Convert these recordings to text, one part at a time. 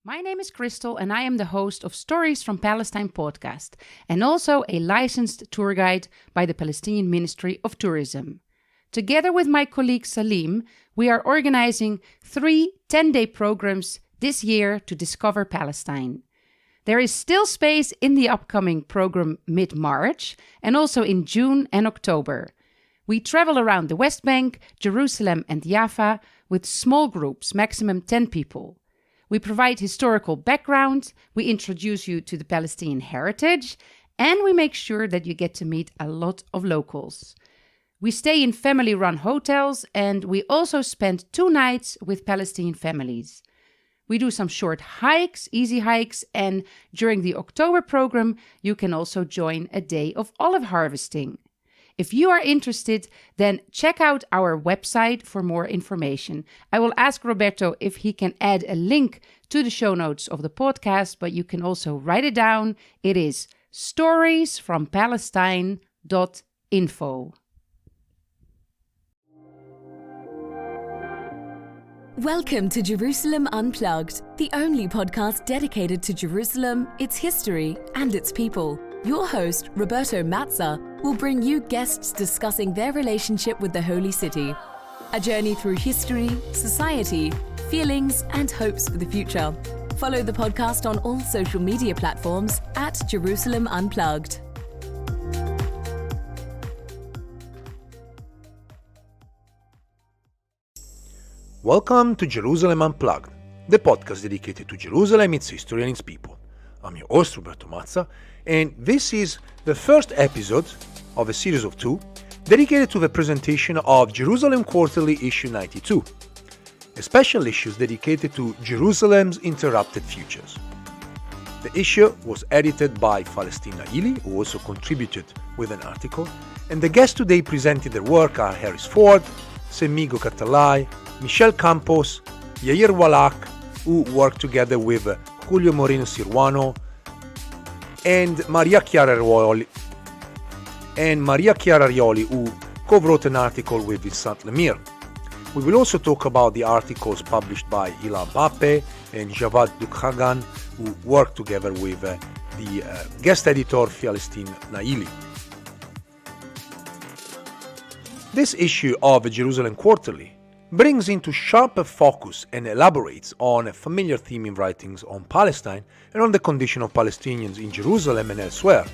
My name is Crystal and I am the host of Stories from Palestine podcast and also a licensed tour guide by the Palestinian Ministry of Tourism. Together with my colleague Salim, we are organizing 3 10-day programs this year to discover Palestine. There is still space in the upcoming program mid-March and also in June and October. We travel around the West Bank, Jerusalem and Jaffa with small groups, maximum 10 people. We provide historical background, we introduce you to the Palestinian heritage, and we make sure that you get to meet a lot of locals. We stay in family-run hotels, and we also spend 2 nights with Palestinian families. We do some short hikes, easy hikes, and during the October program, you can also join a day of olive harvesting. If you are interested, then check out our website for more information. I will ask Roberto if he can add a link to the show notes of the podcast, but you can also write it down. It is storiesfrompalestine.info. Welcome to Jerusalem Unplugged, the only podcast dedicated to Jerusalem, its history, and its people. Your host, Roberto Mazza, will bring you guests discussing their relationship with the Holy City. A journey through history, society, feelings, and hopes for the future. Follow the podcast on all social media platforms at Jerusalem Unplugged. Welcome to Jerusalem Unplugged, the podcast dedicated to Jerusalem, its history, and its people. I'm your host, Roberto Mazza, and this is the first episode of a series of 2 dedicated to the presentation of Jerusalem Quarterly Issue 92, a special issue dedicated to Jerusalem's interrupted futures. The issue was edited by Falestin Naili, who also contributed with an article, and the guests today presenting their work are Ford, Semih Gokatalay, Michel Campos, Yair Wallach, who worked together with Lemire and Cirujano, and Chiara Rioli, who co-wrote an article with Lemire. We will also talk about the articles published by Pappé and Dukhgan, who worked together with the guest editor Falestin Naili. This issue of the Jerusalem Quarterly brings into sharper focus and elaborates on a familiar theme in writings on Palestine and on the condition of Palestinians in Jerusalem and elsewhere,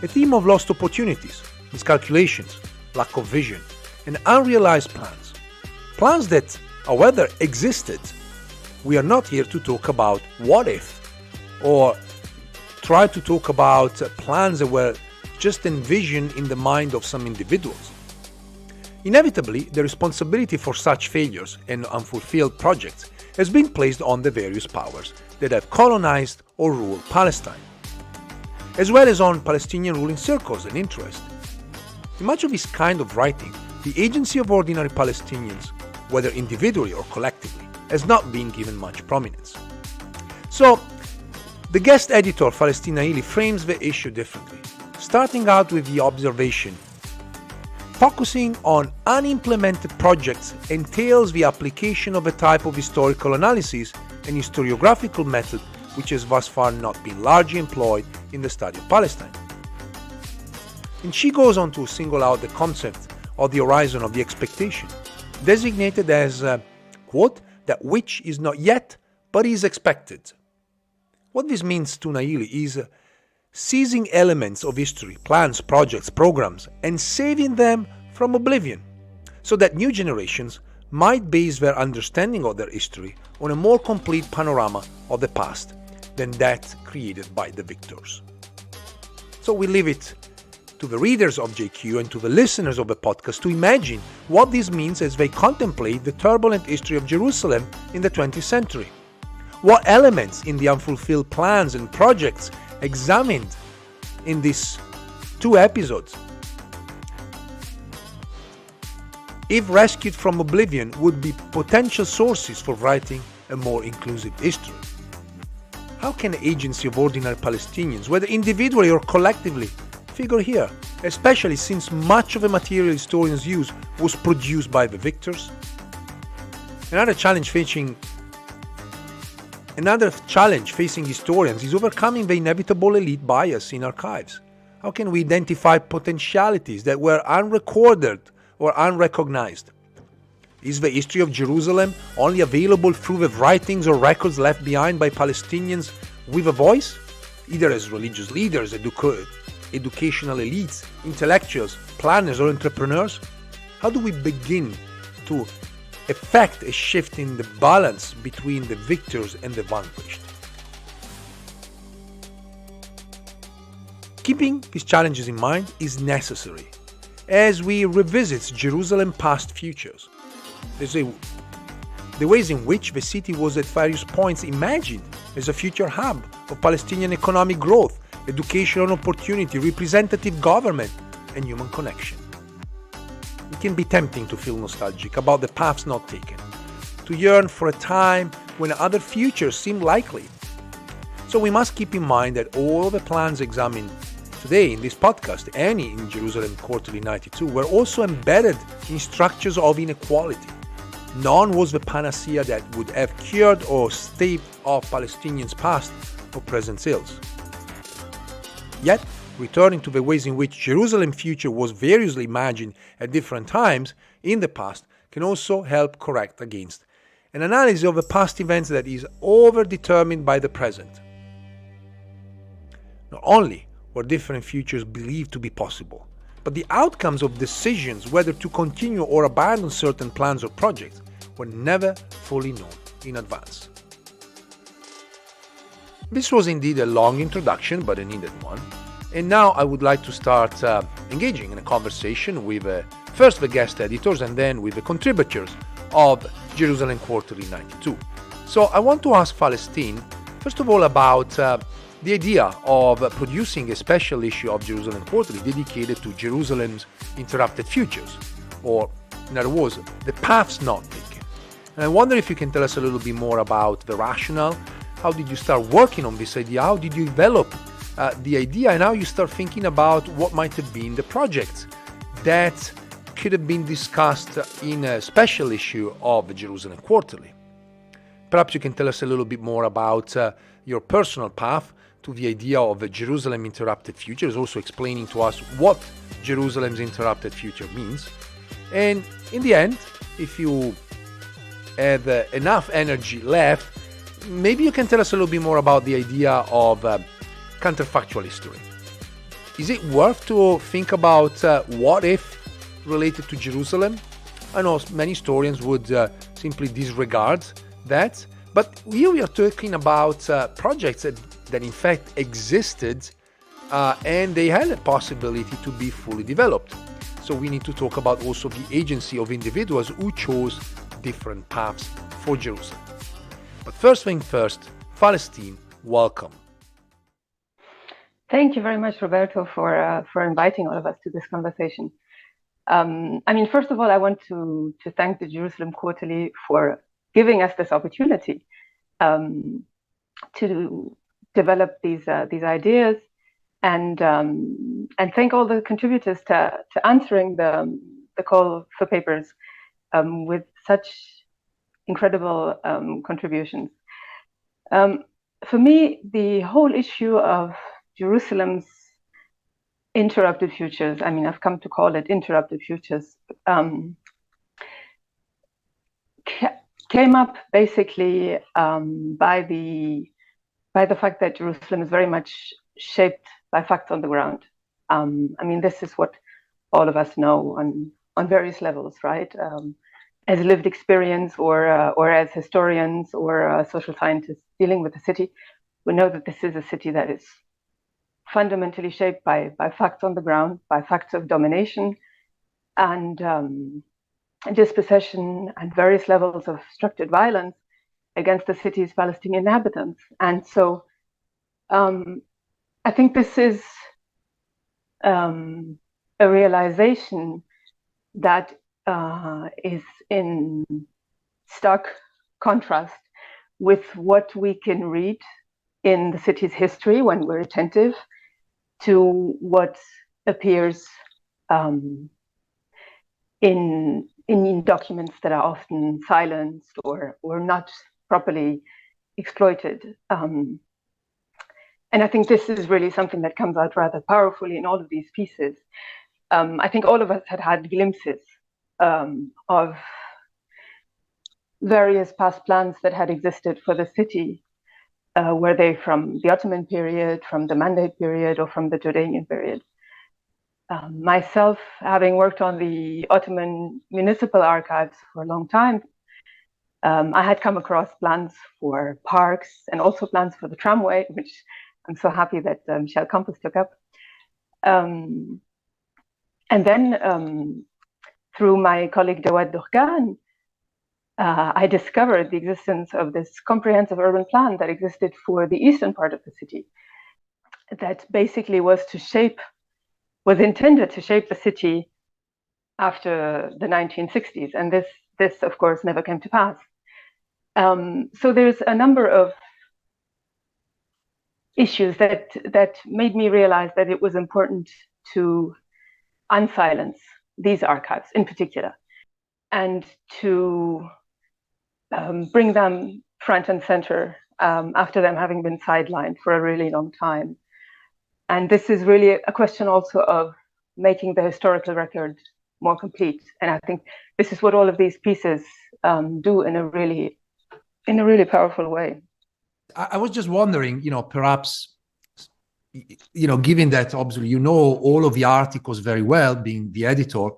a theme of lost opportunities, miscalculations, lack of vision, and unrealized plans. Plans that, however, existed. We are not here to talk about what if, or try to talk about plans that were just envisioned in the mind of some individuals. Inevitably, the responsibility for such failures and unfulfilled projects has been placed on the various powers that have colonized or ruled Palestine, as well as on Palestinian ruling circles and interests. In much of this kind of writing, the agency of ordinary Palestinians, whether individually or collectively, has not been given much prominence. So, the guest editor Falestin Naili frames the issue differently, starting out with the observation: focusing on unimplemented projects entails the application of a type of historical analysis and historiographical method which has thus far not been largely employed in the study of Palestine. And she goes on to single out the concept of the horizon of the expectation, designated as, quote, that which is not yet but is expected. What this means to Naili is seizing elements of history, plans, projects, programs, and saving them from oblivion, so that new generations might base their understanding of their history on a more complete panorama of the past than that created by the victors. So we leave it to the readers of JQ and to the listeners of the podcast to imagine what this means as they contemplate the turbulent history of Jerusalem in the 20th century. What elements in the unfulfilled plans and projects examined in these 2 episodes, if rescued from oblivion, would be potential sources for writing a more inclusive history. How can the agency of ordinary Palestinians, whether individually or collectively, figure here, especially since much of the material historians use was produced by the victors? Another challenge facing Another challenge facing historians is overcoming the inevitable elite bias in archives. How can we identify potentialities that were unrecorded or unrecognized? Is the history of Jerusalem only available through the writings or records left behind by Palestinians with a voice, either as religious leaders, educational elites, intellectuals, planners, or entrepreneurs? How do we begin to effect a shift in the balance between the victors and the vanquished? Keeping these challenges in mind is necessary as we revisit Jerusalem's past futures. The ways in which the city was at various points imagined as a future hub of Palestinian economic growth, educational opportunity, representative government, and human connection. It can be tempting to feel nostalgic about the paths not taken, to yearn for a time when other futures seem likely. So we must keep in mind that all the plans examined today in this podcast and in Jerusalem Quarterly 92 were also embedded in structures of inequality. None was the panacea that would have cured or staved off Palestinians' past or present ills. Yet, returning to the ways in which Jerusalem's future was variously imagined at different times in the past can also help correct against an analysis of the past events that is overdetermined by the present. Not only were different futures believed to be possible, but the outcomes of decisions whether to continue or abandon certain plans or projects were never fully known in advance. This was indeed a long introduction, but a needed one. And now I would like to start engaging in a conversation with first the guest editors and then with the contributors of Jerusalem Quarterly 92. So I want to ask Falestin, first of all, about the idea of producing a special issue of Jerusalem Quarterly dedicated to Jerusalem's interrupted futures, or in other words, the paths not taken. And I wonder if you can tell us a little bit more about the rationale. How did you start working on this idea? How did you develop the idea, and how you start thinking about what might have been the projects that could have been discussed in a special issue of the Jerusalem Quarterly? Perhaps you can tell us a little bit more about your personal path to the idea of a Jerusalem interrupted future, is also explaining to us what Jerusalem's interrupted future means. And in the end, if you have enough energy left, maybe you can tell us a little bit more about the idea of counterfactual history. Is it worth to think about what if related to Jerusalem? I know many historians would simply disregard that, but here we are talking about projects that in fact existed and they had a possibility to be fully developed. So we need to talk about also the agency of individuals who chose different paths for Jerusalem. But first thing first, Falestin, welcome. Thank you very much, Roberto, for inviting all of us to this conversation. First of all, I want to thank the Jerusalem Quarterly for giving us this opportunity to develop these ideas, and thank all the contributors to answering the call for papers with such incredible contributions. For me, the whole issue of Jerusalem's interrupted futures, I've come to call it interrupted futures, came up basically by the fact that Jerusalem is very much shaped by facts on the ground. This is what all of us know on various levels, right? As lived experience or as historians or social scientists dealing with the city, we know that this is a city that is fundamentally shaped by facts on the ground, by facts of domination and dispossession and various levels of structured violence against the city's Palestinian inhabitants. And so I think this is a realization that is in stark contrast with what we can read in the city's history when we're attentive to what appears in documents that are often silenced or not properly exploited. And I think this is really something that comes out rather powerfully in all of these pieces. I think all of us had glimpses of various past plans that had existed for the city, were they from the Ottoman period, from the Mandate period, or from the Jordanian period. Myself, having worked on the Ottoman municipal archives for a long time, I had come across plans for parks and also plans for the tramway, which I'm so happy that Campos took up. And then through my colleague Dukhgan, I discovered the existence of this comprehensive urban plan that existed for the eastern part of the city, that basically was intended to shape the city after the 1960s. And this of course never came to pass. So there's a number of issues that made me realize that it was important to unsilence these archives in particular, and to bring them front and center after them having been sidelined for a really long time. And this is really a question also of making the historical record more complete. And I think this is what all of these pieces do in a really powerful way. I was just wondering, perhaps, given that obviously you know all of the articles very well, being the editor,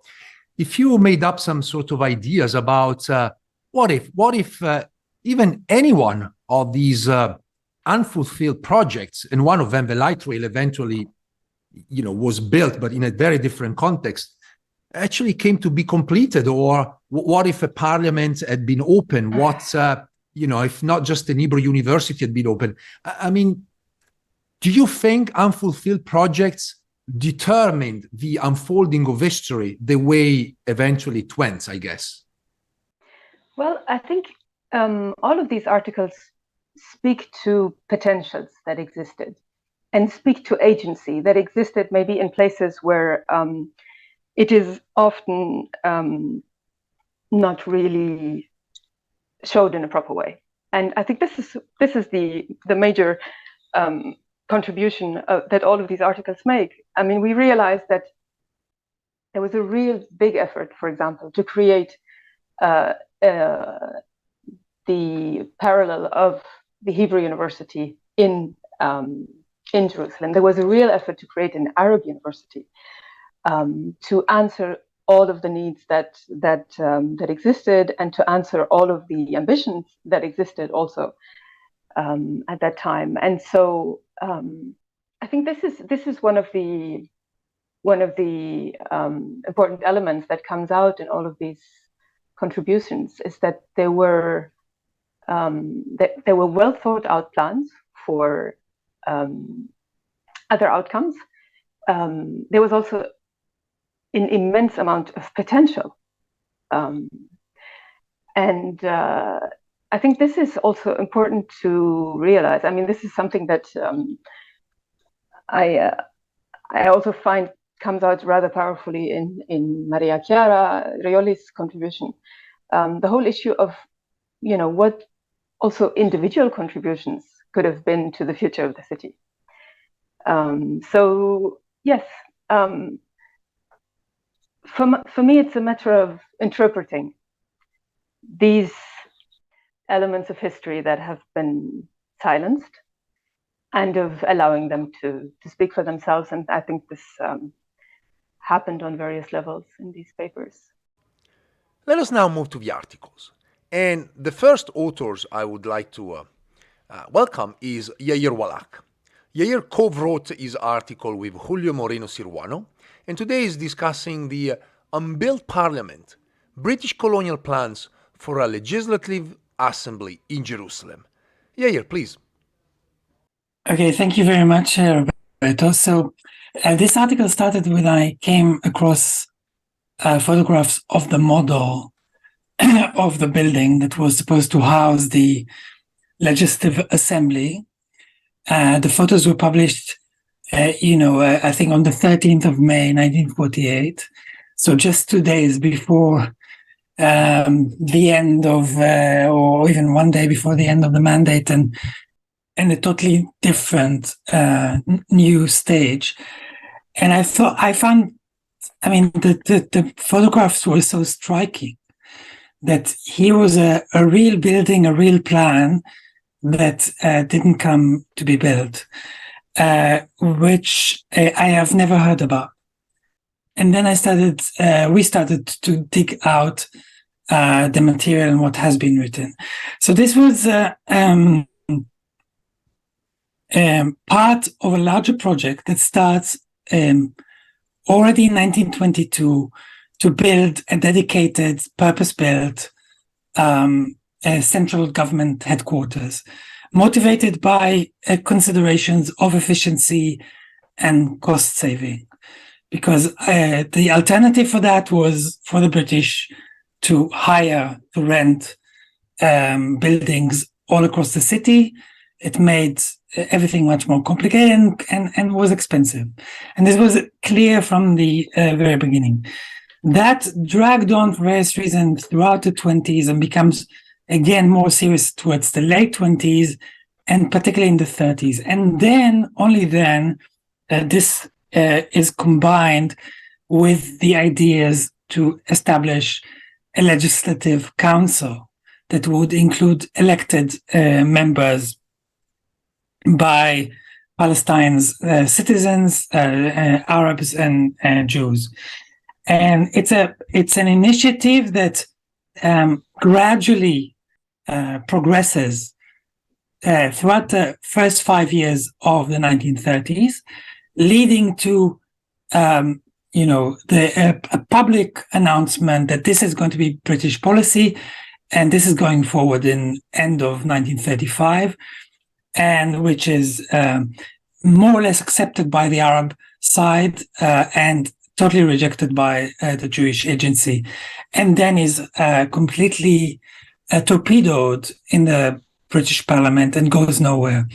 if you made up some sort of ideas about what if even any one of these unfulfilled projects, and one of them, the light rail, eventually, was built, but in a very different context, actually came to be completed, or what if a parliament had been open? What if not just an Hebrew university had been open? I mean, do you think unfulfilled projects determined the unfolding of history the way eventually it went, I guess? Well, I think all of these articles speak to potentials that existed, and speak to agency that existed maybe in places where it is often not really showed in a proper way. And I think this is the major contribution that all of these articles make. I mean, we realized that there was a real big effort, for example, to create the parallel of the Hebrew University in Jerusalem. There was a real effort to create an Arab university to answer all of the needs that existed, and to answer all of the ambitions that existed also at that time. And so I think this is one of the important elements that comes out in all of these contributions, is that there were well thought out plans for other outcomes. There was also an immense amount of potential. And I think this is also important to realize. I mean, this is something that I also find comes out rather powerfully in Chiara Rioli's contribution. The whole issue of, what also individual contributions could have been to the future of the city. So yes, for me, it's a matter of interpreting these elements of history that have been silenced, and of allowing them to speak for themselves. And I think this happened on various levels in these papers. Let us now move to the articles. And the first authors I would like to welcome is Yair Wallach. Yair co-wrote his article with Julio Moreno Ciruano, and today is discussing the unbuilt parliament, British colonial plans for a legislative assembly in Jerusalem. Yair, please. Okay, thank you very much, Roberto. So this article started when I came across photographs of the model of the building that was supposed to house the Legislative Assembly. The photos were published, I think on the 13th of May, 1948. So just 2 days before the end of, or even one day before the end of the mandate, and a totally different new stage. And I found, the photographs were so striking that here was a real building, a real plan that didn't come to be built, which I have never heard about. And then we started to dig out the material and what has been written. So this was part of a larger project that starts already in 1922 to build a dedicated, purpose-built central government headquarters, motivated by considerations of efficiency and cost saving. Because the alternative for that was for the British to rent buildings all across the city. It made everything much more complicated and was expensive. And this was clear from the very beginning. That dragged on for various reasons throughout the 20s and becomes, again, more serious towards the late 20s and particularly in the 30s. And then, only then, this is combined with the ideas to establish a legislative council that would include elected members by Palestine's citizens, Arabs, and Jews. And it's an initiative that gradually progresses throughout the first 5 years of the 1930s, leading to a public announcement that this is going to be British policy, and this is going forward in end of 1935, and which is more or less accepted by the Arab side and totally rejected by the Jewish agency, and then is completely torpedoed in the British Parliament and goes nowhere.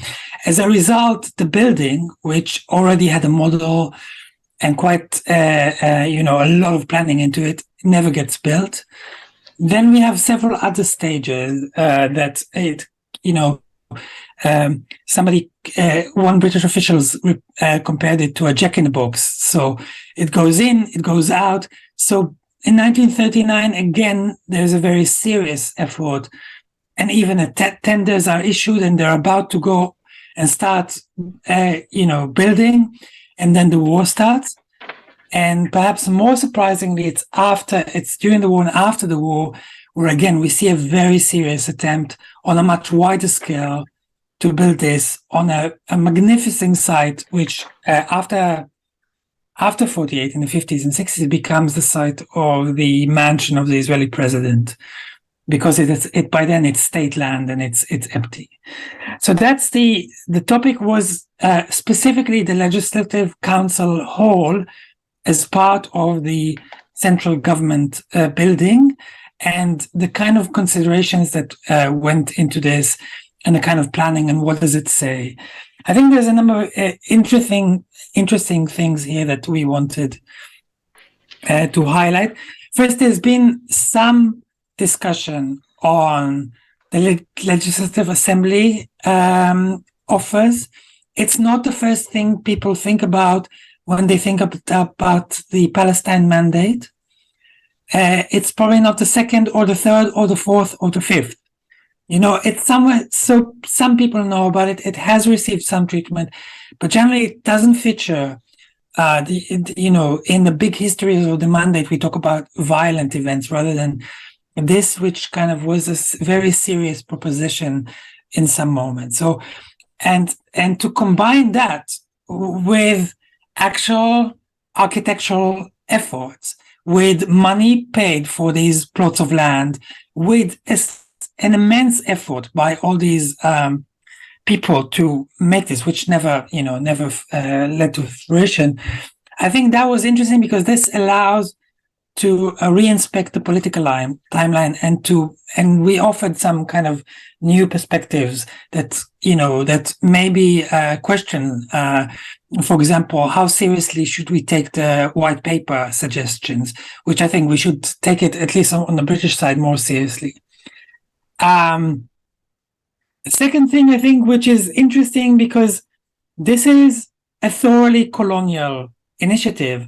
As a result, the building, which already had a model and quite a lot of planning into it, never gets built. Then we have several other stages that one British officials compared it to a jack-in-the-box. So it goes in, it goes out. So in 1939, again, there's a very serious effort, and even tenders are issued, and they're about to go and start, building, and then the war starts. And perhaps more surprisingly, it's during the war and after the war, where again we see a very serious attempt on a much wider scale to build this on a magnificent site, which after 48 in the 50s and 60s becomes the site of the mansion of the Israeli president, because it by then it's state land and it's empty. So that's the topic was specifically the Legislative Council Hall as part of the central government building, and the kind of considerations that went into this, and the kind of planning, and what does it say. I think there's a number of interesting things here that we wanted to highlight. First, there's been some discussion on the Legislative Assembly offers. It's not the first thing people think about when they think about the Palestine mandate. It's probably not the second or the third or the fourth or the fifth. It's somewhere, so some people know about it. It has received some treatment, but generally it doesn't feature. In the big histories of the mandate, we talk about violent events rather than this, which kind of was a very serious proposition in some moments. So, and to combine that with actual architectural efforts, with money paid for these plots of land, with an immense effort by all these people to make this, which never led to fruition. I think that was interesting because this allows to reinspect the political timeline, and we offered some kind of new perspectives that maybe question, for example, how seriously should we take the white paper suggestions, which I think we should take it, at least on the British side, more seriously. Second thing, I think, which is interesting, because this is a thoroughly colonial initiative.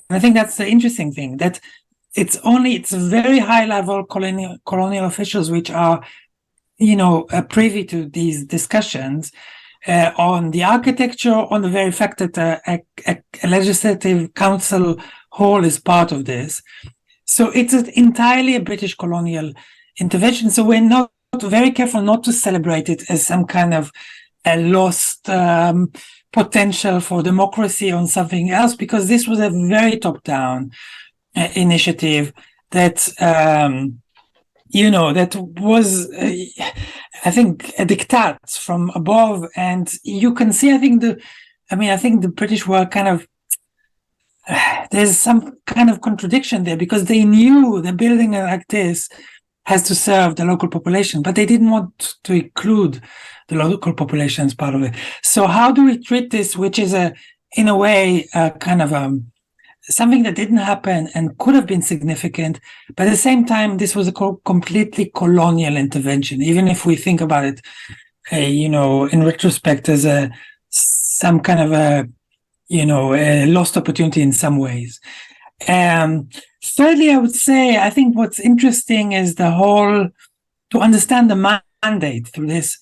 And I think that's the interesting thing, that it's very high level colonial officials which are, privy to these discussions on the architecture, on the very fact that a legislative council hall is part of this. So it's entirely a British colonial intervention. So we're not very careful not to celebrate it as some kind of a lost potential for democracy on something else, because this was a very top-down initiative that that was I think a diktat from above. And you can see, I think the British were kind of there's some kind of contradiction there, because they knew the building like this has to serve the local population, but they didn't want to include the local population as part of it. So how do we treat this, which is in a way kind of something that didn't happen and could have been significant, but at the same time, this was a completely colonial intervention, even if we think about it, in retrospect, as some kind of a lost opportunity in some ways. Thirdly, I would say, I think what's interesting is to understand the mandate through this.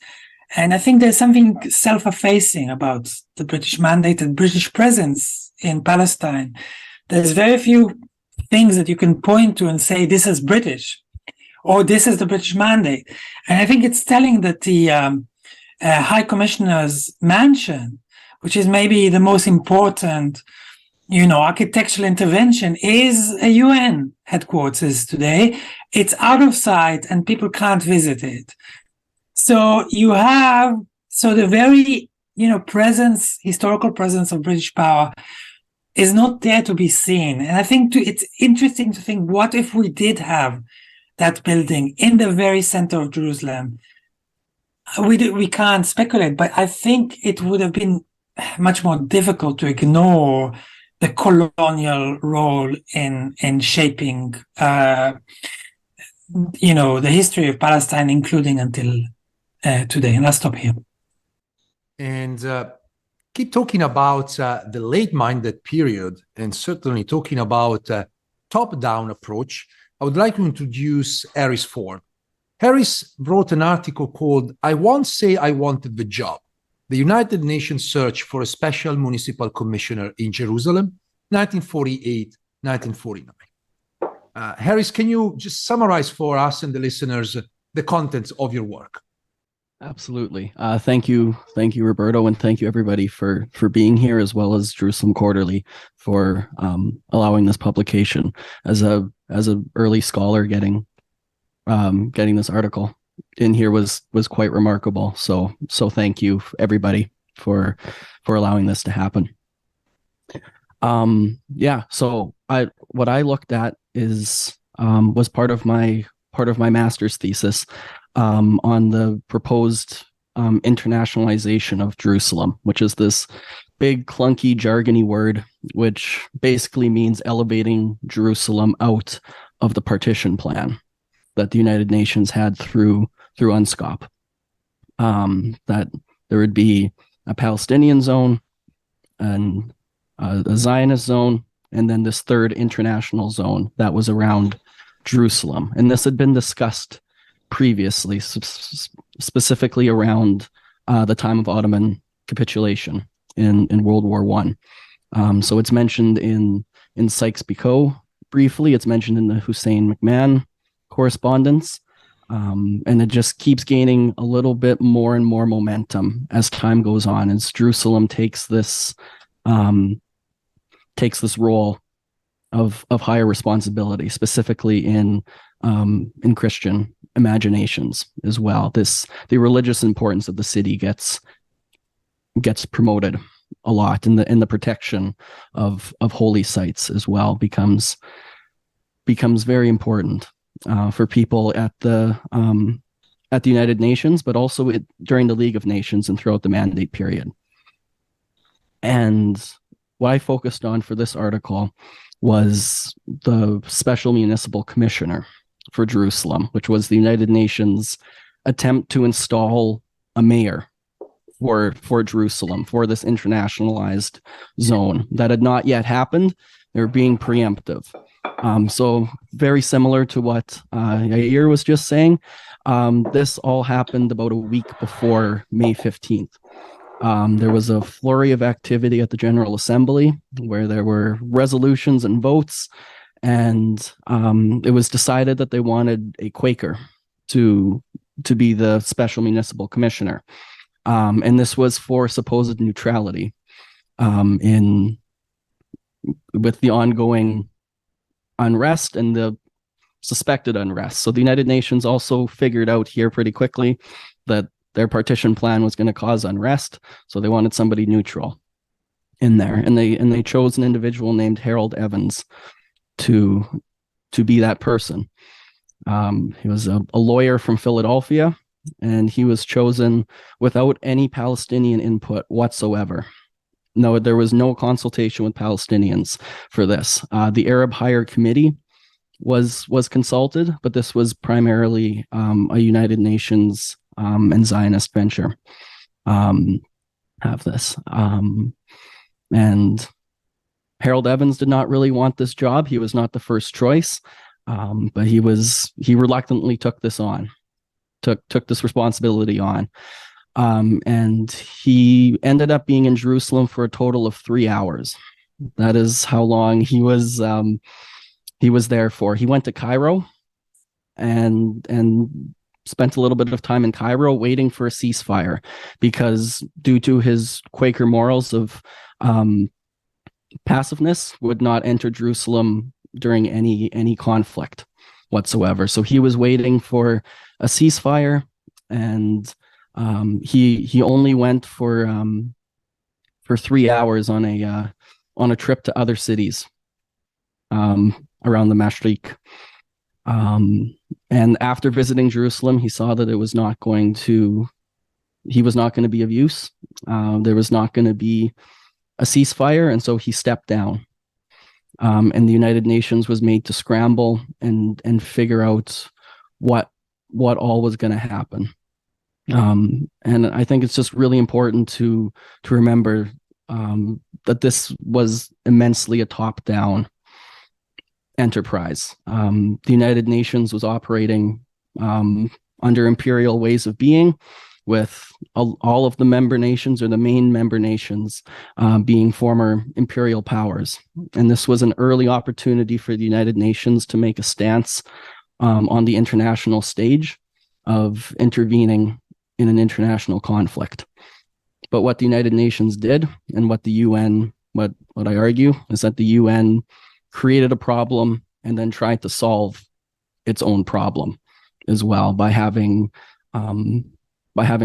And I think there's something self-effacing about the British mandate and British presence in Palestine. There's very few things that you can point to and say, this is British, or this is the British mandate. And I think it's telling that the High Commissioner's mansion, which is maybe the most important architectural intervention, is a UN headquarters today. It's out of sight and people can't visit it. So the very, historical presence of British power is not there to be seen. And I think it's interesting to think, what if we did have that building in the very center of Jerusalem? We can't speculate, but I think it would have been much more difficult to ignore the colonial role in shaping, the history of Palestine, including until today. And I'll stop here. And keep talking about the late-minded period, and certainly talking about top-down approach. I would like to introduce Harris Ford. Harris wrote an article called "I Won't Say I Wanted the Job: The United Nations Search for a Special Municipal Commissioner in Jerusalem, 1948-1949. Harris, can you just summarize for us and the listeners the contents of your work? Absolutely. Thank you, Roberto, and thank you everybody for being here, as well as Jerusalem Quarterly for allowing this publication. As a early scholar, getting this article in here was quite remarkable. So thank you everybody for allowing this to happen. So what I looked at was part of my master's thesis on the proposed internationalization of Jerusalem, which is this big, clunky, jargony word, which basically means elevating Jerusalem out of the partition plan that the United Nations had through UNSCOP. That there would be a Palestinian zone and a Zionist zone, and then this third international zone that was around Jerusalem. And this had been discussed previously, specifically around the time of Ottoman capitulation in World War I. So it's mentioned in Sykes-Picot briefly. It's mentioned in the Hussein McMahon correspondence. And it just keeps gaining a little bit more and more momentum as time goes on, as Jerusalem takes this role of higher responsibility, specifically in Christian imaginations as well. The religious importance of the city gets promoted a lot, and the protection of holy sites as well becomes becomes very important for people at the United Nations, but also during the League of Nations and throughout the Mandate period. And what I focused on for this article was the Special Municipal Commissioner for Jerusalem, which was the United Nations attempt to install a mayor for Jerusalem, for this internationalized zone. That had not yet happened. They were being preemptive. So very similar to what Yair was just saying. This all happened about a week before May 15th. There was a flurry of activity at the General Assembly where there were resolutions and votes, and it was decided that they wanted a Quaker to be the Special Municipal Commissioner. And this was for supposed neutrality with the ongoing unrest and the suspected unrest. So the United Nations also figured out here pretty quickly that their partition plan was going to cause unrest, so they wanted somebody neutral in there, and they chose an individual named Harold Evans to be that person. He was a lawyer from Philadelphia, and he was chosen without any Palestinian input whatsoever. No, there was no consultation with Palestinians for this. The Arab Higher Committee was consulted, but this was primarily a United Nations and Zionist venture. Have this. And Harold Evans did not really want this job. He was not the first choice, but he reluctantly took this on, took this responsibility on. And he ended up being in Jerusalem for a total of 3 hours. That is how long he was there for. He went to Cairo and spent a little bit of time in Cairo waiting for a ceasefire, because due to his Quaker morals of passiveness, would not enter Jerusalem during any conflict whatsoever. So he was waiting for a ceasefire, and he only went for 3 hours on a trip to other cities around the Mashriq. And after visiting Jerusalem, he saw that he was not going to be of use. There was not going to be a ceasefire, and so he stepped down. And the United Nations was made to scramble and figure out what all was going to happen. And I think it's just really important to remember that this was immensely a top-down enterprise. The United Nations was operating under imperial ways of being, with all of the member nations, or the main member nations, being former imperial powers. And this was an early opportunity for the United Nations to make a stance on the international stage of intervening in an international conflict. But what the United Nations did, and what the UN, what I argue, is that the UN created a problem and then tried to solve its own problem as well by having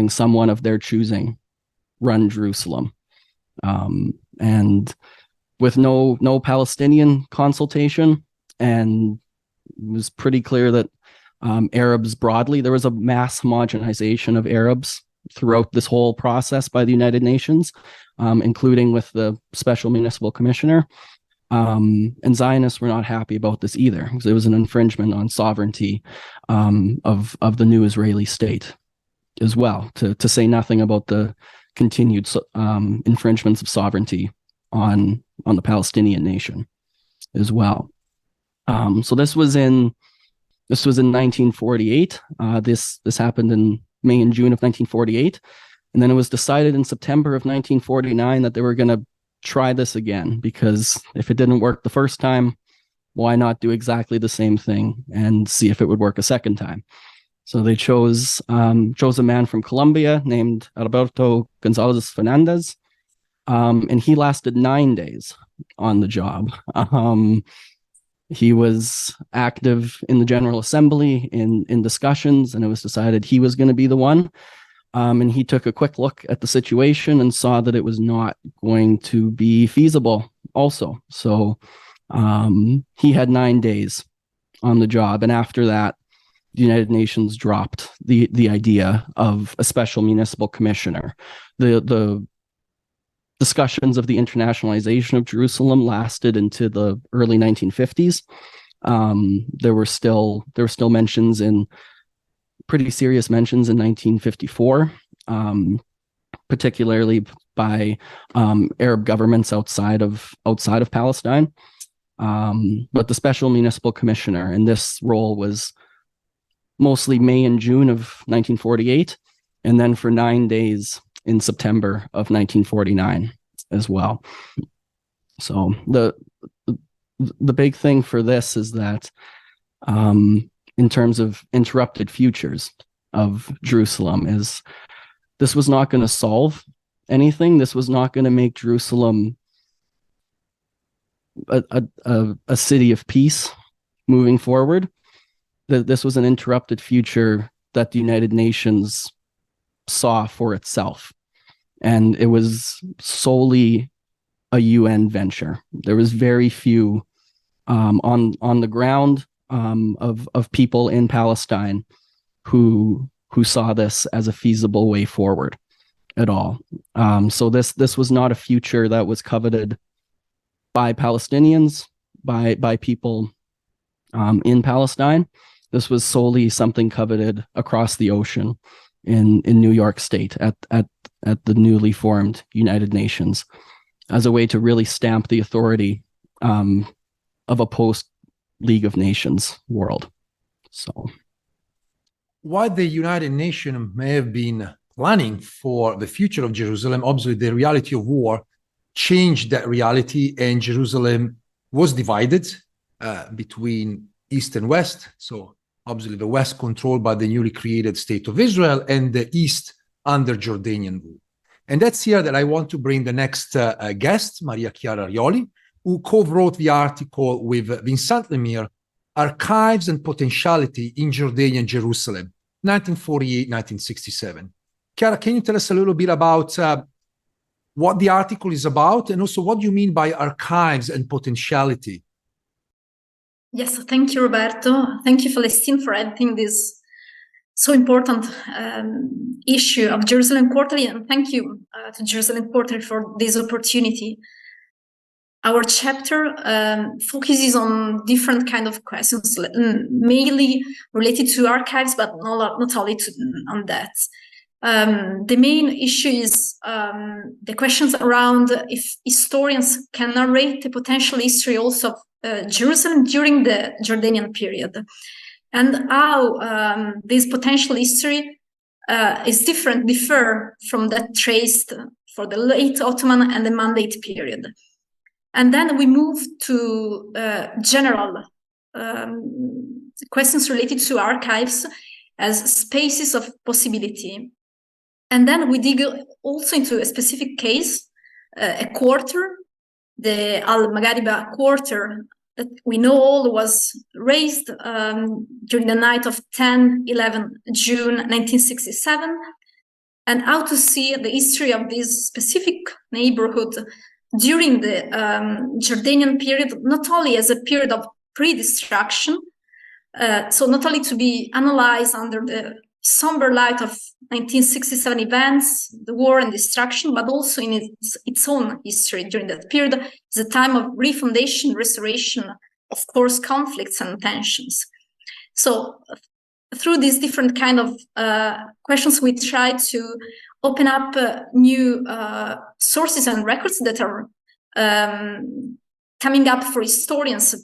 someone of their choosing run Jerusalem, and with no Palestinian consultation. And it was pretty clear that Arabs broadly, there was a mass homogenization of Arabs throughout this whole process by the United Nations, including with the Special Municipal Commissioner. And Zionists were not happy about this either, because it was an infringement on sovereignty of the new Israeli state as well, to say nothing about the continued infringements of sovereignty on the Palestinian nation as well. So this was in 1948. This happened in May and June of 1948, and then it was decided in September of 1949 that they were going to try this again, because if it didn't work the first time, why not do exactly the same thing and see if it would work a second time? So they chose a man from Colombia named Alberto Gonzalez Fernandez, and he lasted 9 days on the job. He was active in the General Assembly in discussions, and it was decided he was going to be the one. And he took a quick look at the situation and saw that it was not going to be feasible also. So he had 9 days on the job. And after that, the United Nations dropped the idea of a special municipal commissioner. The discussions of the internationalization of Jerusalem lasted into the early 1950s. There were still mentions pretty serious mentions in 1954, particularly by Arab governments outside of Palestine. But the special municipal commissioner in this role was mostly May and June of 1948, and then for 9 days in September of 1949 as well. So the big thing for this is that in terms of interrupted futures of Jerusalem, is this was not going to solve anything. This was not going to make Jerusalem a city of peace moving forward. This was an interrupted future that the United Nations saw for itself. And it was solely a UN venture. There was very few on the ground of people in Palestine who saw this as a feasible way forward at all. So this was not a future that was coveted by Palestinians, by people in Palestine. This was solely something coveted across the ocean in New York State at the newly formed United Nations, as a way to really stamp the authority of a post-League of Nations world. So, while the United Nations may have been planning for the future of Jerusalem, obviously the reality of war changed that reality, and Jerusalem was divided between East and West. So obviously the West controlled by the newly created State of Israel, and the East under Jordanian rule. And that's here that I want to bring the next guest, Maria Chiara Rioli, who co-wrote the article with Vincent Lemire, Archives and Potentiality in Jordanian Jerusalem, 1948-1967. Chiara, can you tell us a little bit about what the article is about, and also what you mean by archives and potentiality? Yes, thank you, Roberto. Thank you, Falestin, for editing this so important issue of Jerusalem Quarterly, and thank you to Jerusalem Quarterly for this opportunity. Our chapter focuses on different kind of questions, mainly related to archives, but not only on that. The main issue is the questions around if historians can narrate the potential history also of Jerusalem during the Jordanian period, and how this potential history differ from that traced for the late Ottoman and the Mandate period. And then we move to general questions related to archives as spaces of possibility. And then we dig also into a specific case, a quarter, the Al-Maghariba quarter, that we know all was raised during the night of 10-11 June 1967, and how to see the history of this specific neighborhood during the Jordanian period, not only as a period of pre-destruction, so not only to be analyzed under the somber light of 1967 events, the war and destruction, but also in its own history during that period. It's a time of refundation, restoration, of course, conflicts and tensions. So through these different kind of questions, we try to open up new sources and records that are coming up for historians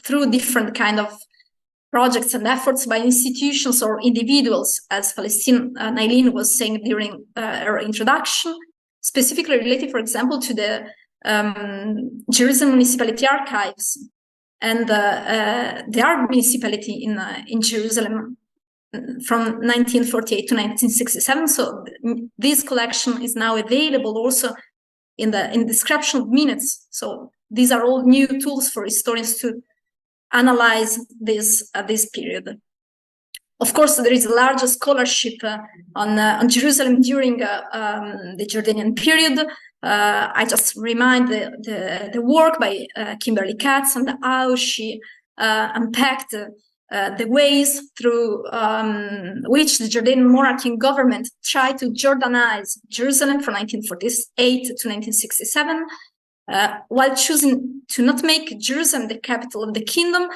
through different kind of projects and efforts by institutions or individuals, as Falestin Naili was saying during her introduction, specifically related, for example, to the Jerusalem Municipality Archives and the art municipality in Jerusalem from 1948 to 1967. So this collection is now available also in the description of minutes. So these are all new tools for historians to analyze this period. Of course, there is a larger scholarship on Jerusalem during the Jordanian period. I just remind the work by Kimberly Katz and how she unpacked the ways through which the Jordanian monarchy and government tried to Jordanize Jerusalem from 1948 to 1967, while choosing to not make Jerusalem the capital of the kingdom,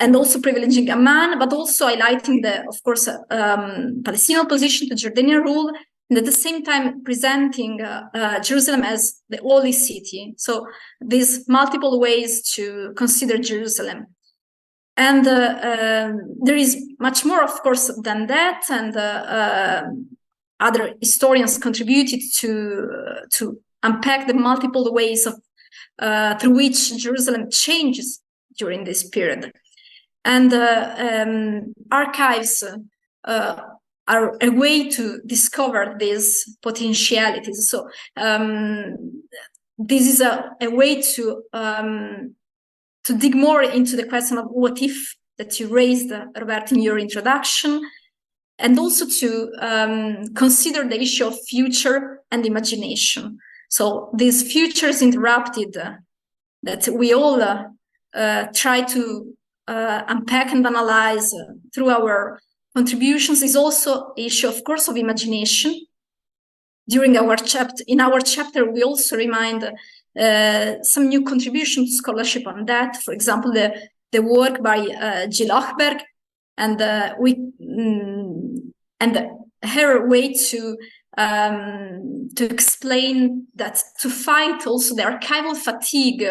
and also privileging Amman, but also highlighting of course, Palestinian opposition to Jordanian rule, and at the same time presenting Jerusalem as the holy city. So these multiple ways to consider Jerusalem. And there is much more, of course, than that, and other historians contributed to unpack the multiple ways of through which Jerusalem changes during this period. And archives are a way to discover these potentialities. So this is a way to dig more into the question of what if that you raised, Roberto, in your introduction, and also to consider the issue of future and imagination. So these futures interrupted that we all try to unpack and analyze through our contributions is also an issue, of course, of imagination. In our chapter, we also remind some new contribution to scholarship on that. For example, the work by Jill Ochberg and her way to explain that to fight also the archival fatigue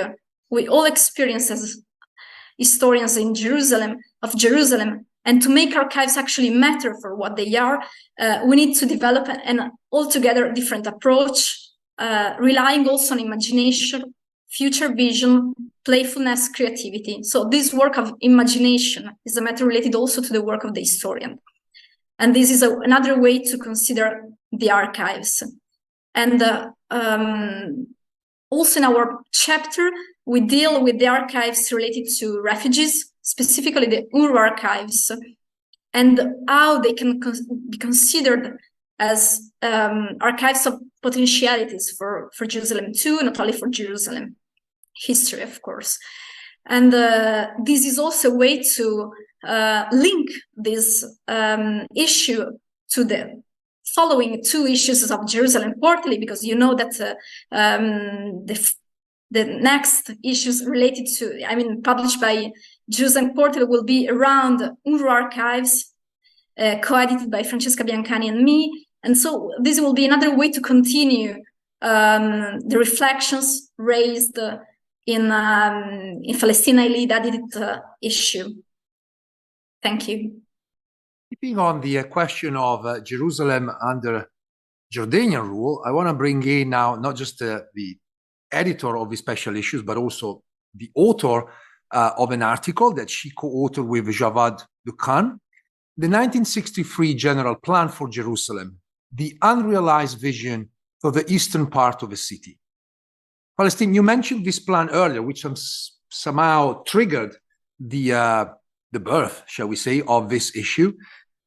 we all experience as historians in Jerusalem, and to make archives actually matter for what they are, we need to develop an altogether different approach, relying also on imagination, future vision, playfulness, creativity. So this work of imagination is a matter related also to the work of the historian. And this is another way to consider the archives. And also in our chapter, we deal with the archives related to refugees, specifically the UNRWA archives, and how they can be considered as archives of potentialities for Jerusalem too, not only for Jerusalem history, of course. And this is also a way to link this issue to the following two issues of Jerusalem Quarterly, because you know that the next issues related to, published by Jerusalem Quarterly will be around UNRWA archives, co-edited by Francesca Biancani and me. And so this will be another way to continue the reflections raised in Falestin Naili, that issue. Thank you. Keeping on the question of Jerusalem under Jordanian rule, I want to bring in now not just the editor of the special issues, but also the author of an article that she co-authored with Javad Dukhgan, the 1963 General Plan for Jerusalem, the unrealized vision for the eastern part of the city. Palestine, you mentioned this plan earlier, which somehow triggered the birth, shall we say, of this issue.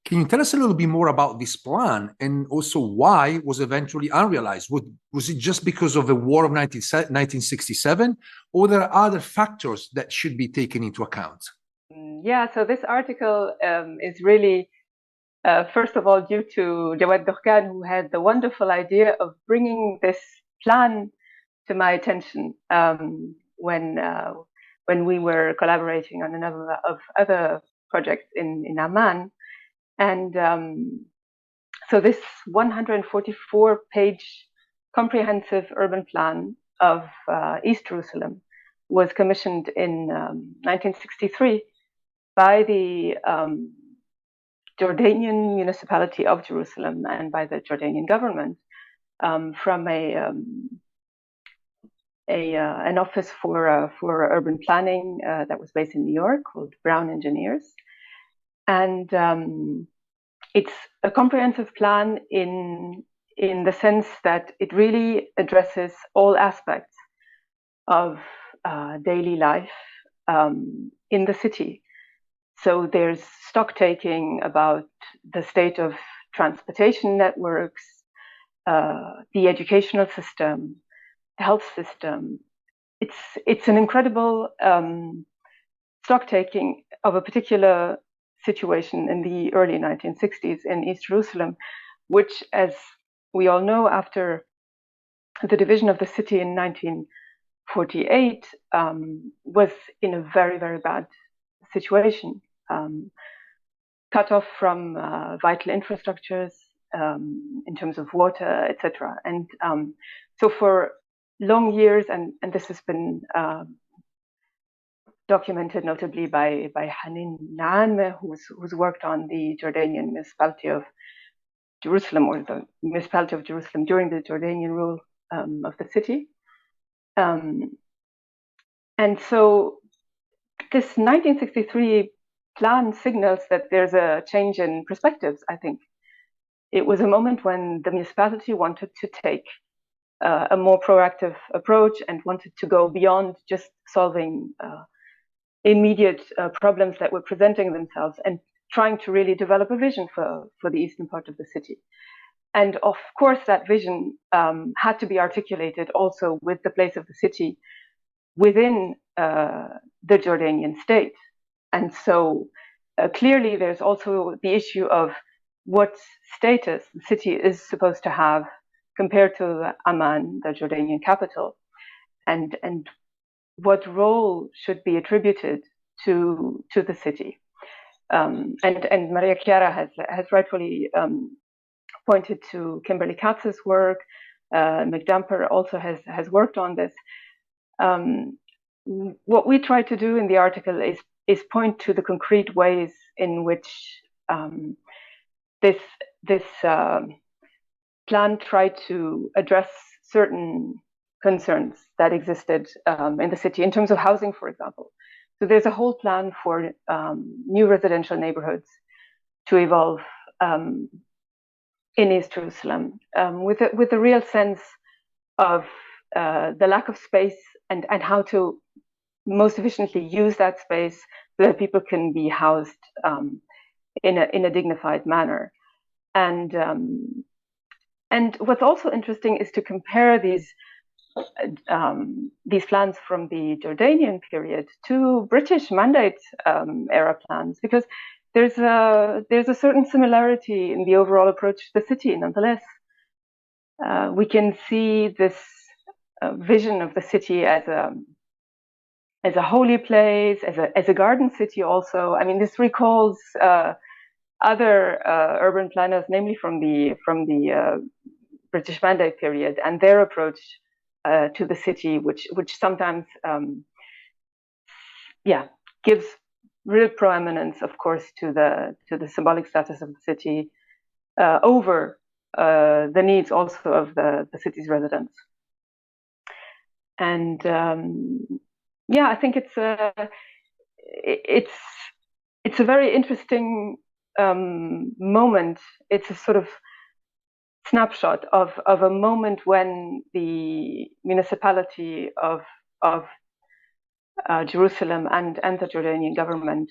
Can you tell us a little bit more about this plan and also why it was eventually unrealized? Was it just because of the war of 1967, or there are other factors that should be taken into account? Yeah, so this article is really, first of all, due to Jawad Dukhgan, who had the wonderful idea of bringing this plan to my attention when we were collaborating on a number of other projects in Amman. And so this 144-page comprehensive urban plan of East Jerusalem was commissioned in 1963 by the Jordanian municipality of Jerusalem and by the Jordanian government from an office for urban planning that was based in New York called Brown Engineers. And it's a comprehensive plan in the sense that it really addresses all aspects of daily life in the city. So there's stock taking about the state of transportation networks, the educational system, the health system. It's an incredible stock-taking of a particular situation in the early 1960s in East Jerusalem, which, as we all know, after the division of the city in 1948, was in a very, very bad situation, cut off from vital infrastructures in terms of water, etc. And so for long years, and this has been documented notably by Hanin Naame, who's worked on the Jordanian municipality of Jerusalem, or the municipality of Jerusalem during the Jordanian rule of the city. And so this 1963 plan signals that there's a change in perspectives, I think. It was a moment when the municipality wanted to take a more proactive approach and wanted to go beyond just solving immediate problems that were presenting themselves and trying to really develop a vision for the eastern part of the city. And of course, that vision had to be articulated also with the place of the city within the Jordanian state. And so clearly there's also the issue of what status the city is supposed to have compared to Amman, the Jordanian capital, and what role should be attributed to the city. And Maria Chiara has rightfully pointed to Kimberly Katz's work. McDumper also has worked on this. What we try to do in the article is point to the concrete ways in which this plan tried to address certain concerns that existed in the city in terms of housing, for example. So there's a whole plan for new residential neighborhoods to evolve in East Jerusalem with a real sense of the lack of space and how to most efficiently use that space so that people can be housed in a dignified manner. And what's also interesting is to compare these plans from the Jordanian period to British Mandate era plans, because there's a certain similarity in the overall approach to the city. Nonetheless, we can see this vision of the city as a holy place, as a garden city. Also, I mean, this recalls other urban planners, namely from the British Mandate period, and their approach to the city, which sometimes gives real proeminence, of course, to the symbolic status of the city over the needs also of the city's residents. And I think it's a very interesting moment. It's a sort of snapshot of a moment when the municipality of Jerusalem and the Jordanian government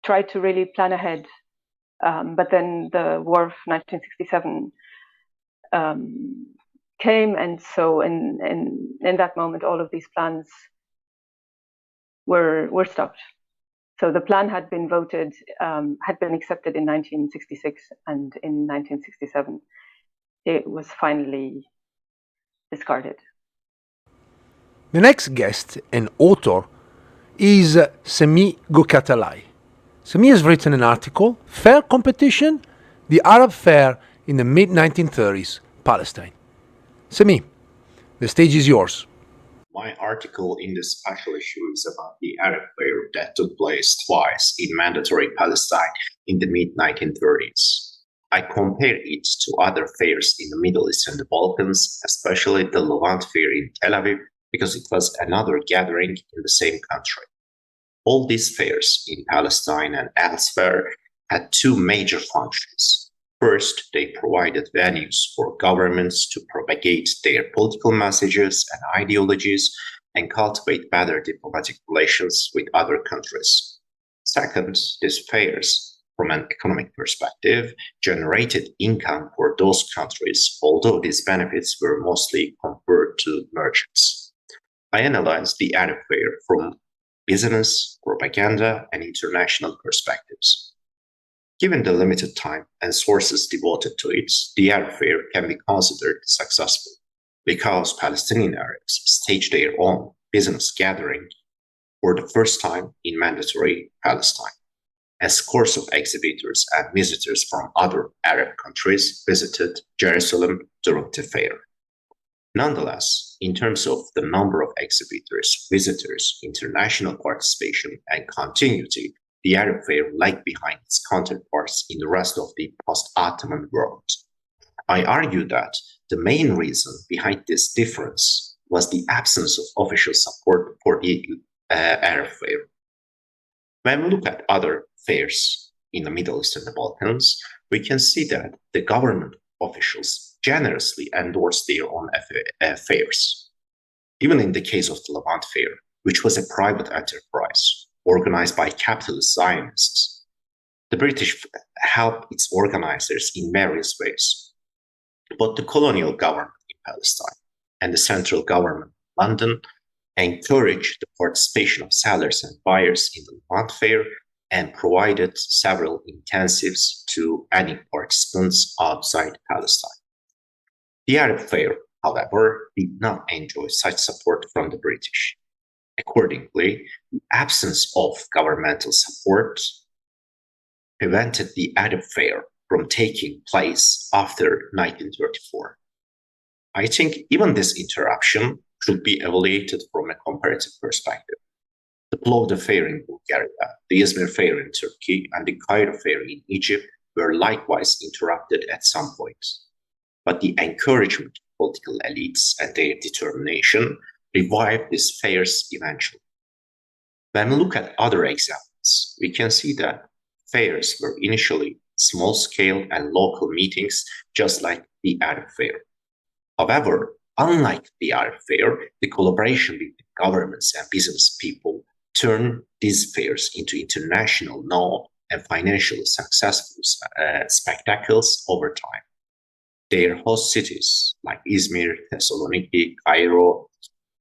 tried to really plan ahead, but then the war of 1967 came, and so in that moment, all of these plans were stopped. So the plan had been voted, had been accepted in 1966, and in 1967, it was finally discarded. The next guest and author is Semih Gokatalay. Semih has written an article, Fair Competition, the Arab Fair in the mid-1930s, Palestine. Semih, the stage is yours. My article in this special issue is about the Arab Fair that took place twice in mandatory Palestine in the mid-1930s. I compare it to other fairs in the Middle East and the Balkans, especially the Levant Fair in Tel Aviv, because it was another gathering in the same country. All these fairs in Palestine and elsewhere had two major functions. First, they provided venues for governments to propagate their political messages and ideologies and cultivate better diplomatic relations with other countries. Second, these fairs, from an economic perspective, generated income for those countries, although these benefits were mostly conferred to merchants. I analyzed the Arab Fair from business, propaganda, and international perspectives. Given the limited time and sources devoted to it, the Arab Fair can be considered successful because Palestinian Arabs staged their own business gathering for the first time in mandatory Palestine, as scores of exhibitors and visitors from other Arab countries visited Jerusalem during the fair. Nonetheless, in terms of the number of exhibitors, visitors, international participation, and continuity, the Arab Fair lagged behind its counterparts in the rest of the post-Ottoman world. I argue that the main reason behind this difference was the absence of official support for the Arab Fair. When we look at other fairs in the Middle East and the Balkans, we can see that the government officials generously endorse their own fairs. Even in the case of the Levant Fair, which was a private enterprise organized by capitalist Zionists, the British helped its organizers in various ways. But the colonial government in Palestine and the central government in London encouraged the participation of sellers and buyers in the Levant Fair and provided several intensives to any participants outside Palestine. The Arab Fair, however, did not enjoy such support from the British. Accordingly, the absence of governmental support prevented the Arab Fair from taking place after 1934. I think even this interruption should be evaluated from a comparative perspective. The Plovdiv Fair in Bulgaria, the Izmir Fair in Turkey, and the Cairo Fair in Egypt were likewise interrupted at some point. But the encouragement of political elites and their determination revived these fairs eventually. When we look at other examples, we can see that fairs were initially small-scale and local meetings, just like the Arab Fair. However, unlike the Arab Fair, the collaboration between governments and business people turned these fairs into international known and financially successful spectacles over time. Their host cities like Izmir, Thessaloniki, Cairo,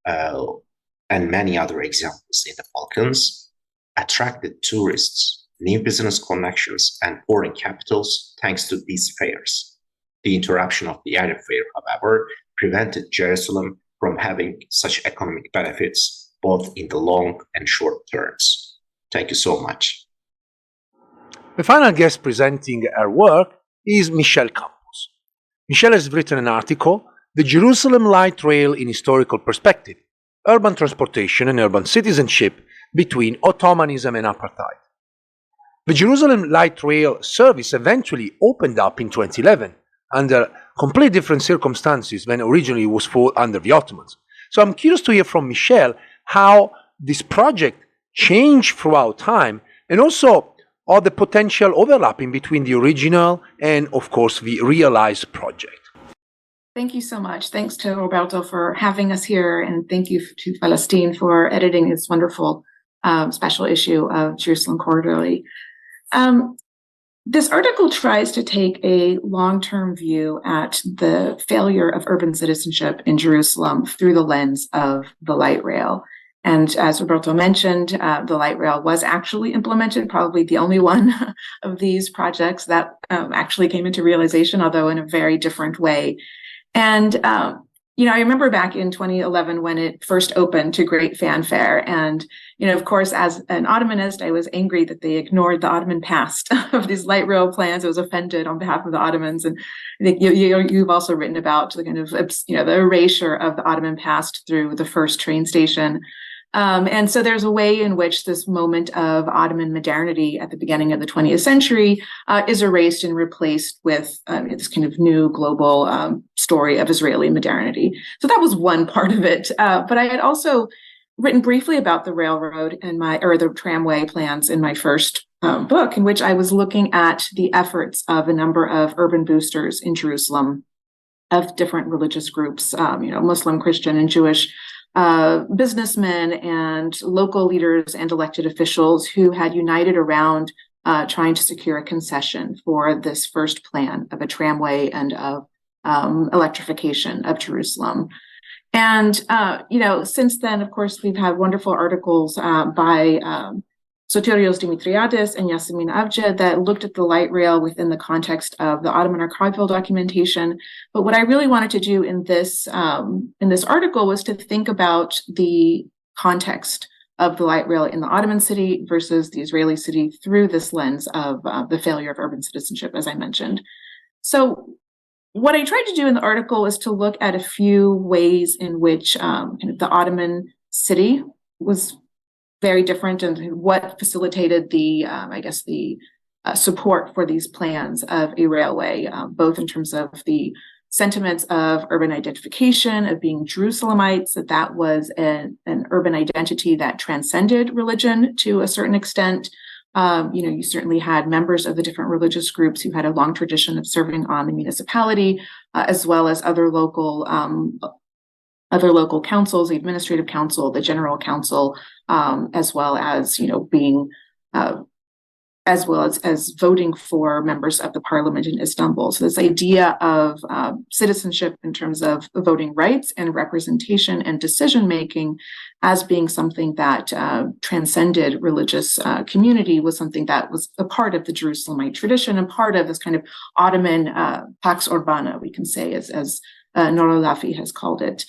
and many other examples in the Balkans attracted tourists, new business connections, and foreign capitals thanks to these fairs. The interruption of the Arab Fair, however, prevented Jerusalem from having such economic benefits both in the long and short terms. Thank you so much. The final guest presenting her work is Michelle Campos. Michelle has written an article, The Jerusalem Light Rail in Historical Perspective, Urban Transportation and Urban Citizenship Between Ottomanism and Apartheid. The Jerusalem Light Rail service eventually opened up in 2011 under completely different circumstances when originally it was fall under the Ottomans. So I'm curious to hear from Michelle how this project changed throughout time and also all the potential overlapping between the original and, of course, the realized project. Thank you so much. Thanks to Roberto for having us here, and thank you to Falestin for editing this wonderful special issue of Jerusalem Quarterly. This article tries to take a long-term view at the failure of urban citizenship in Jerusalem through the lens of the light rail. And as Roberto mentioned, the light rail was actually implemented, probably the only one of these projects that actually came into realization, although in a very different way. And, I remember back in 2011 when it first opened to great fanfare. And, of course, as an Ottomanist, I was angry that they ignored the Ottoman past of these light rail plans. I was offended on behalf of the Ottomans. And I think you've also written about the kind of, the erasure of the Ottoman past through the first train station. And so there's a way in which this moment of Ottoman modernity at the beginning of the 20th century is erased and replaced with this kind of new global story of Israeli modernity. So that was one part of it. But I had also written briefly about the railroad and the tramway plans in my first book, in which I was looking at the efforts of a number of urban boosters in Jerusalem of different religious groups, Muslim, Christian, and Jewish businessmen and local leaders and elected officials who had united around trying to secure a concession for this first plan of a tramway and of electrification of Jerusalem. And, since then, of course, we've had wonderful articles by Sotirios Dimitriadis and Yasemin Avcı that looked at the light rail within the context of the Ottoman archival documentation. But what I really wanted to do in this article was to think about the context of the light rail in the Ottoman city versus the Israeli city through this lens of the failure of urban citizenship, as I mentioned. So what I tried to do in the article is to look at a few ways in which the Ottoman city was very different and what facilitated the support for these plans of a railway, both in terms of the sentiments of urban identification, of being Jerusalemites, that was an urban identity that transcended religion to a certain extent. You certainly had members of the different religious groups who had a long tradition of serving on the municipality, as well as other local councils, the administrative council, the general council, as well as being as well as voting for members of the parliament in Istanbul. So this idea of citizenship in terms of voting rights and representation and decision making as being something that transcended religious community was something that was a part of the Jerusalemite tradition and part of this kind of Ottoman Pax Urbana, we can say, as Nora Lafi has called it.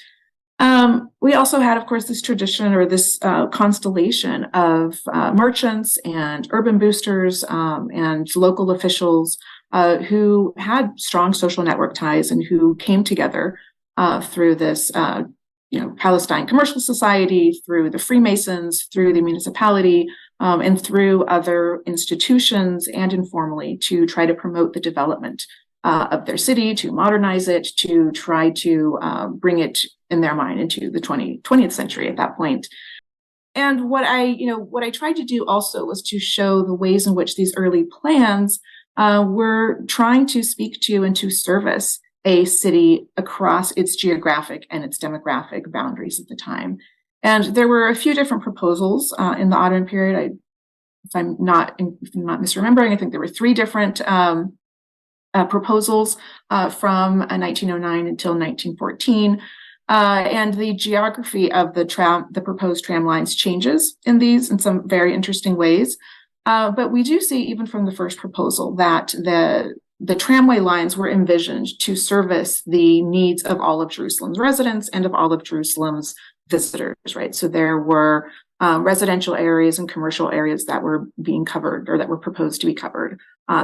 We also had, of course, this tradition or this constellation of merchants and urban boosters and local officials who had strong social network ties and who came together through this, Palestine Commercial Society, through the Freemasons, through the municipality, and through other institutions and informally to try to promote the development of their city, to modernize it, to try to bring it in their mind into the 20th century at that point. And what I tried to do also was to show the ways in which these early plans were trying to speak to and to service a city across its geographic and its demographic boundaries at the time. And there were a few different proposals in the Ottoman period. If I'm not misremembering, I think there were 3 different proposals from 1909 until 1914. And the geography of the proposed tram lines changes in some very interesting ways. But we do see, even from the first proposal, that the tramway lines were envisioned to service the needs of all of Jerusalem's residents and of all of Jerusalem's visitors, right? So there were residential areas and commercial areas that were being covered or that were proposed to be covered.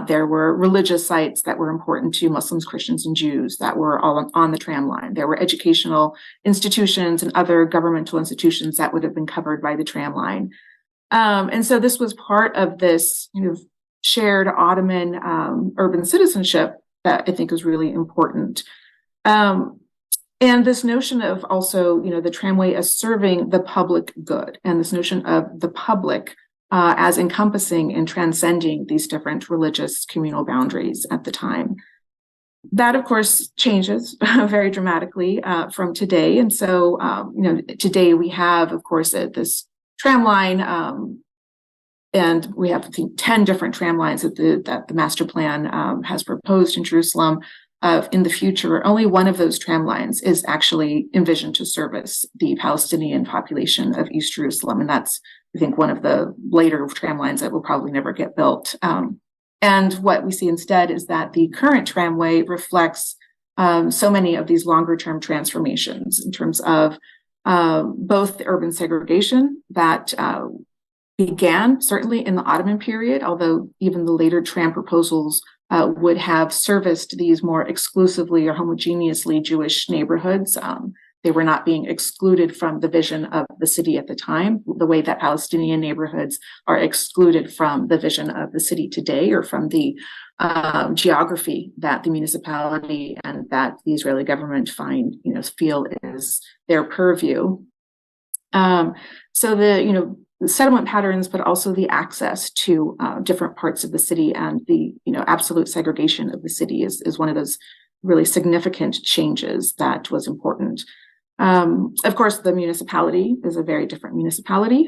There were religious sites that were important to Muslims, Christians, and Jews that were all on the tram line. There were educational institutions and other governmental institutions that would have been covered by the tram line. And so this was part of this shared Ottoman urban citizenship that I think is really important. And this notion of also, the tramway as serving the public good, and this notion of the public as encompassing and transcending these different religious communal boundaries at the time. That, of course, changes very dramatically from today. And so, today we have, of course, this tram line, and we have, I think, 10 different tram lines that the master plan has proposed in Jerusalem. In the future, only one of those tram lines is actually envisioned to service the Palestinian population of East Jerusalem. And that's, I think, one of the later tram lines that will probably never get built. And what we see instead is that the current tramway reflects so many of these longer term transformations in terms of both the urban segregation that began certainly in the Ottoman period, although even the later tram proposals would have serviced these more exclusively or homogeneously Jewish neighborhoods. They were not being excluded from the vision of the city at the time, the way that Palestinian neighborhoods are excluded from the vision of the city today, or from the geography that the municipality and that the Israeli government feel is their purview. So the settlement patterns, but also the access to different parts of the city and the absolute segregation of the city is one of those really significant changes that was important. Of course, the municipality is a very different municipality.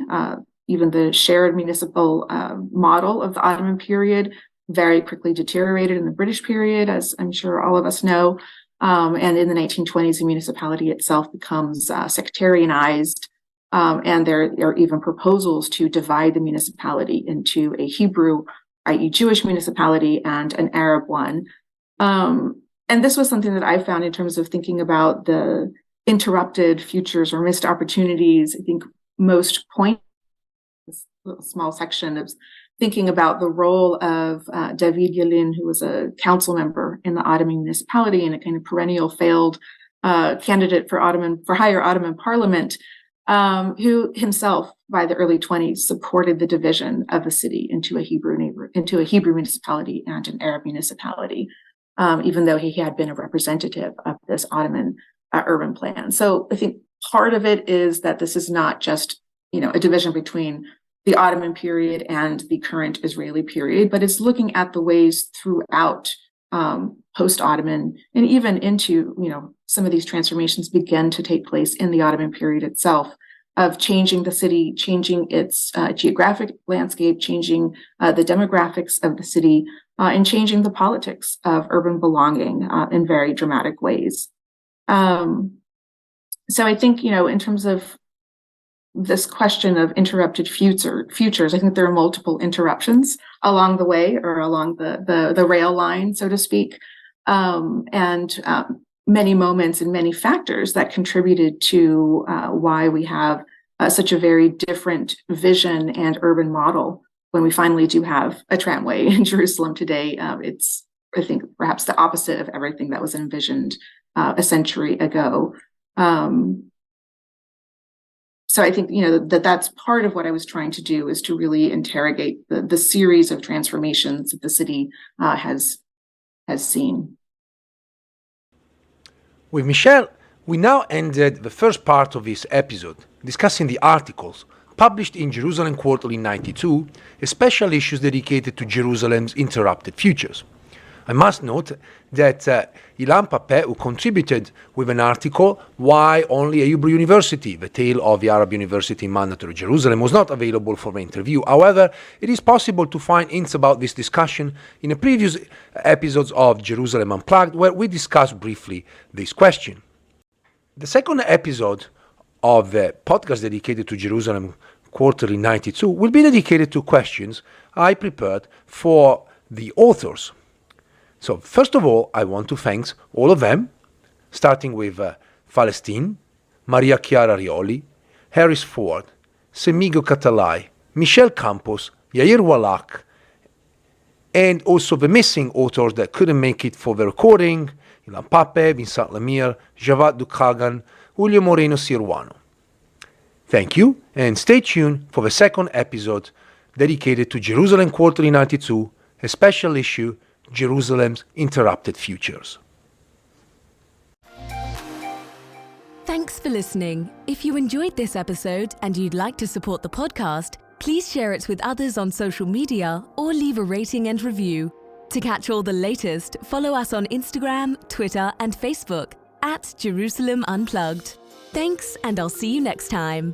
Even the shared municipal model of the Ottoman period very quickly deteriorated in the British period, as I'm sure all of us know. And in the 1920s, the municipality itself becomes sectarianized. And there are even proposals to divide the municipality into a Hebrew, i.e. Jewish municipality, and an Arab one. And this was something that I found in terms of thinking about the interrupted futures or missed opportunities. I think most point, this little small section of thinking about the role of David Yalin, who was a council member in the Ottoman municipality and a kind of perennial failed candidate for higher Ottoman parliament, who himself by the early 20s supported the division of the city into a Hebrew municipality and an Arab municipality, even though he had been a representative of this Ottoman urban plan. So I think part of it is that this is not just, a division between the Ottoman period and the current Israeli period, but it's looking at the ways throughout post-Ottoman and even into, some of these transformations begin to take place in the Ottoman period itself, of changing the city, changing its geographic landscape, changing the demographics of the city, and changing the politics of urban belonging in very dramatic ways. So I think, in terms of this question of interrupted futures, I think there are multiple interruptions along the way, or along the rail line, so to speak, and many moments and many factors that contributed to why we have such a very different vision and urban model when we finally do have a tramway in Jerusalem today. It's, I think, perhaps the opposite of everything that was envisioned a century ago. So I think, that's part of what I was trying to do, is to really interrogate the series of transformations that the city has seen. With Michelle, we now ended the first part of this episode, discussing the articles published in Jerusalem Quarterly 92, a special issue dedicated to Jerusalem's interrupted futures. I must note that Ilan Pappé, who contributed with an article, Why Only a Hebrew University? The Tale of the Arab University in Mandatory Jerusalem, was not available for the interview. However, it is possible to find hints about this discussion in the previous episodes of Jerusalem Unplugged, where we discussed briefly this question. The second episode of the podcast dedicated to Jerusalem Quarterly 92 will be dedicated to questions I prepared for the authors. So first of all, I want to thank all of them, starting with Falestin, Maria Chiara Rioli, Harris Ford, Semih Gokatalay, Michel Campos, Yair Wallach, and also the missing authors that couldn't make it for the recording, Ilan Pappé, Vincent Lemire, Javad Dukhgan, Julio Moreno Ciruano. Thank you, and stay tuned for the second episode dedicated to Jerusalem Quarterly 92, a special issue, Jerusalem's Interrupted Futures. Thanks for listening. If you enjoyed this episode and you'd like to support the podcast, please share it with others on social media or leave a rating and review. To catch all the latest, follow us on Instagram, Twitter, and Facebook @Jerusalem Unplugged. Thanks, and I'll see you next time.